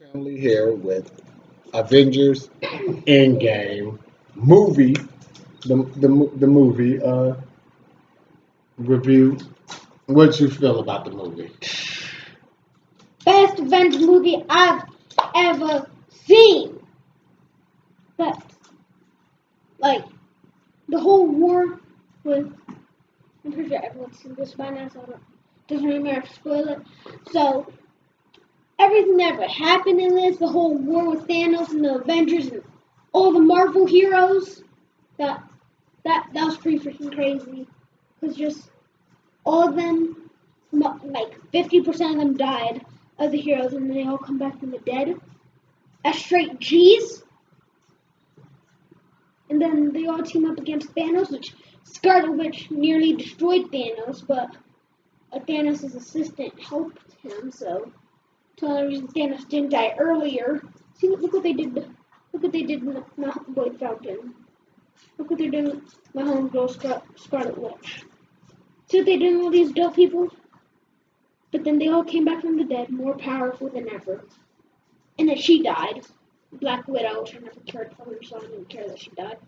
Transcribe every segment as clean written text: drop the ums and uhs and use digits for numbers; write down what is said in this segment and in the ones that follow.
Family here with Avengers Endgame movie, the movie review. What you feel about the movie? Best Avengers movie I've ever seen. But like the whole war with, I'm pretty sure everyone's seen this by now, so it doesn't really matter if I spoil it. So everything that ever happened in this, the whole war with Thanos and the Avengers and all the Marvel heroes, that that was pretty freaking crazy. Cause just all of them, like 50% of them died of the heroes, and they all come back from the dead as straight G's. And then they all team up against Thanos, which Scarlet Witch nearly destroyed Thanos, but Thanos' assistant helped him, so it's the only reason Thanos didn't die earlier. See, look what they did. Look what they did with my homeboy Falcon. Look what they're doing with my homegirl Scarlet Witch. See what they did with all these dope people? But then they all came back from the dead, more powerful than ever. And then she died. Black Widow, which I never cared for her, so I didn't care that she died.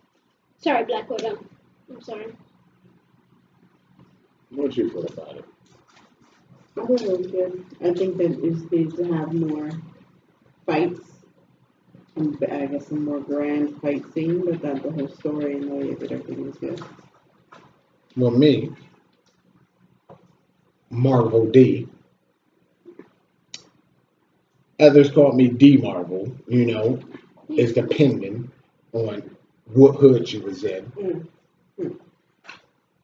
Sorry, Black Widow. I'm sorry. What you feel about it? I think it was good. I think that it needs to have more fights, and I guess a more grand fight scene, but that the whole story and the way that everything was good. Well, me, Marvel D. Others call me D Marvel. It's depending on what hood you was in. Mm.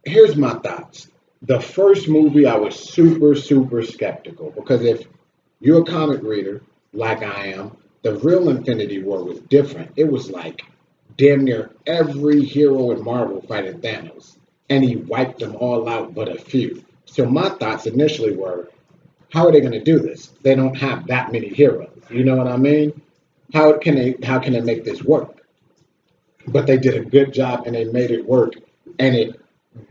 Here's my thoughts. The first movie, I was super, super skeptical because if you're a comic reader like I am, the real Infinity War was different. It was like damn near every hero in Marvel fighting Thanos, and he wiped them all out but a few. So my thoughts initially were, how are they going to do this? They don't have that many heroes. You know what I mean? How can they make this work? But they did a good job and they made it work, and it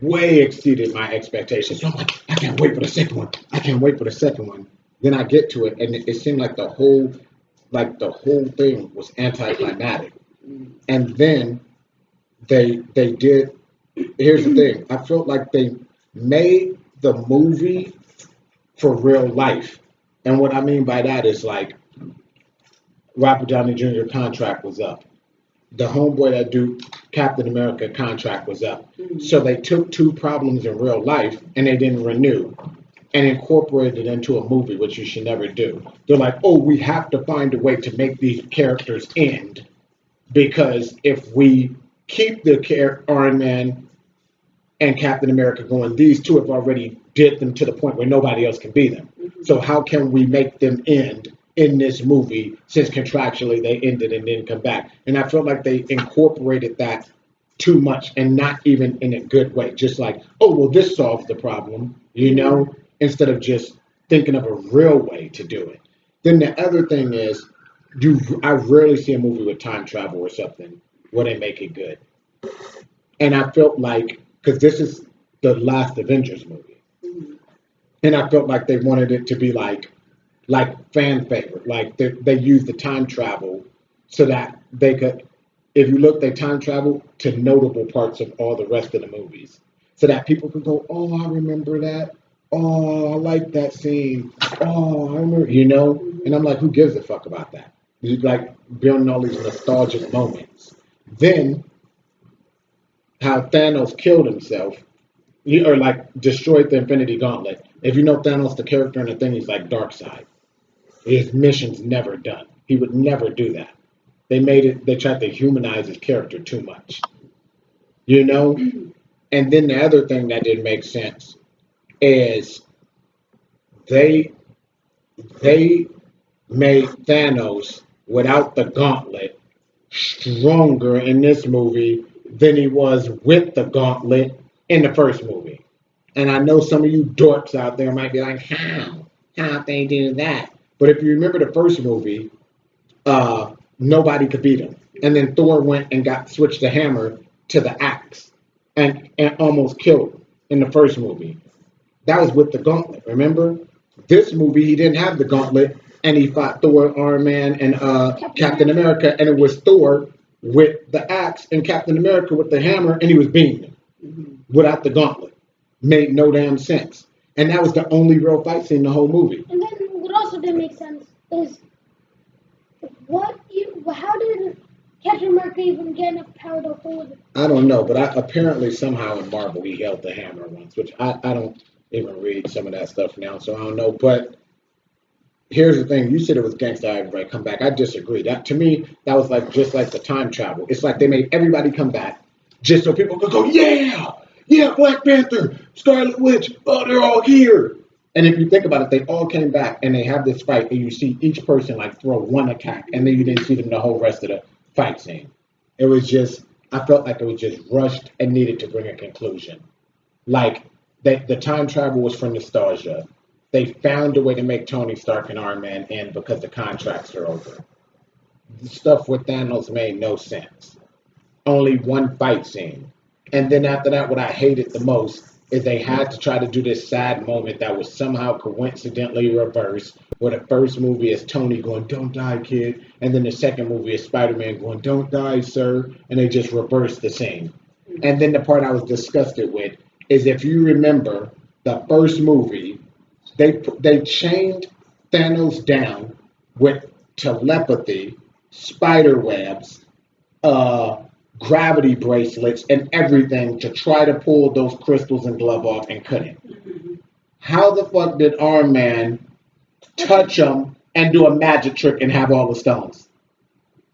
way exceeded my expectations. So I'm like, I can't wait for the second one. I can't wait for the second one. Then I get to it, and it seemed like the whole thing was anticlimactic. And then they did. Here's the thing. I felt like they made the movie for real life, and what I mean by that is like Robert Downey Jr. contract was up. The homeboy that do Captain America contract was up. So they took two problems in real life and they didn't renew and incorporated it into a movie, which you should never do. They're like, oh, we have to find a way to make these characters end because if we keep the Iron Man and Captain America going, these two have already did them to the point where nobody else can be them. So how can we make them end in this movie since contractually they ended and didn't come back? And I felt like they incorporated that too much and not even in a good way. Just like, oh, well, this solves the problem, instead of just thinking of a real way to do it. Then the other thing is, I rarely see a movie with time travel or something where they make it good. And I felt like, because this is the last Avengers movie, and I felt like they wanted it to be like fan favorite. Like they used the time travel so that they could, if you look, they time travel to notable parts of all the rest of the movies, so that people could go, oh, I remember that. Oh, I like that scene. Oh, I remember, And I'm like, who gives a fuck about that? You like building all these nostalgic moments. Then how Thanos killed himself, or like destroyed the Infinity Gauntlet. If you know Thanos, the character in the thing, he's like Darkseid. His mission's never done. He would never do that. They tried to humanize his character too much. And then the other thing that didn't make sense is they they made Thanos without the gauntlet stronger in this movie than he was with the gauntlet in the first movie. And I know some of you dorks out there might be like, how? How'd they do that? But if you remember the first movie, nobody could beat him. And then Thor went and got switched the hammer to the axe and almost killed him in the first movie. That was with the gauntlet, remember? This movie, he didn't have the gauntlet. and he fought Thor, Iron Man, and Captain America, and it was Thor with the axe and Captain America with the hammer, and he was beating him Mm-hmm. without the gauntlet. Made no damn sense. And that was the only real fight scene in the whole movie. And then what also didn't make sense is how did Captain America even get enough power to hold it? I don't know, but apparently somehow in Marvel he held the hammer once, which I don't even read some of that stuff now, so I don't know. But here's the thing: you said it was gangsta, everybody come back. I disagree. That to me, that was like just like the time travel. It's like they made everybody come back just so people could go, yeah, yeah, Black Panther, Scarlet Witch, oh, they're all here. And if you think about it, they all came back and they have this fight, and you see each person like throw one attack, and then you didn't see them the whole rest of the fight scene. It was just, I felt like it was just rushed and needed to bring a conclusion. Like the time travel was for nostalgia. They found a way to make Tony Stark and Iron Man in because the contracts are over. The stuff with Thanos made no sense. Only one fight scene. And then after that, what I hated the most is they had to try to do this sad moment that was somehow coincidentally reversed. Where the first movie is Tony going, "Don't die, kid," and then the second movie is Spider-Man going, "Don't die, sir," and they just reversed the scene. And then the part I was disgusted with is if you remember the first movie, they chained Thanos down with telepathy, spider webs, uh, gravity bracelets, and everything to try to pull those crystals and glove off and couldn't. How the fuck did Iron Man touch them and do a magic trick and have all the stones?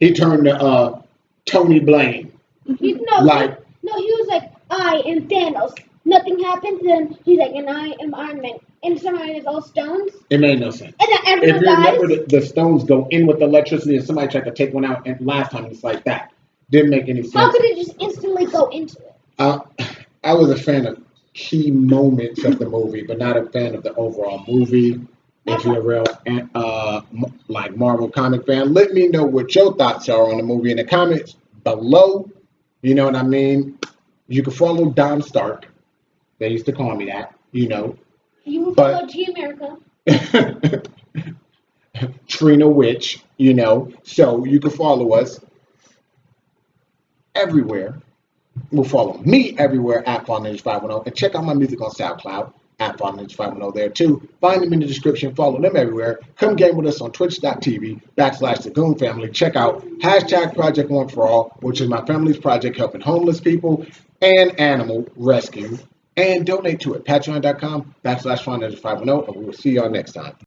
He turned to Tony Blaine. No, Like, he was like, I am Thanos. Nothing happens, then he's like, and I am Iron Man. And somehow it's all stones. it made no sense. And then If everyone you remember, dies. the stones go in with electricity, and somebody tried to take one out, and last time it's like that. Didn't make any How sense. could it just instantly go into it? Uh, I was a fan of key moments of the movie, but not a fan of the overall movie. If you're a real like Marvel comic fan, let me know what your thoughts are on the movie in the comments below. You know what I mean? You can follow Don Stark. They used to call me that, you know. You will But follow G America. Trina Witch, you know. So you can follow us everywhere. Will follow me everywhere at Fall Ninja 510 and check out my music on SoundCloud at Fall Ninja 510 there too. Find them in the description, follow them everywhere. Come game with us on twitch.tv/The Goon Family. Check out hashtag Project One for All, which is my family's project helping homeless people and animal rescue. And donate to it. Patreon.com/Fall Ninja 510, and we will see y'all next time.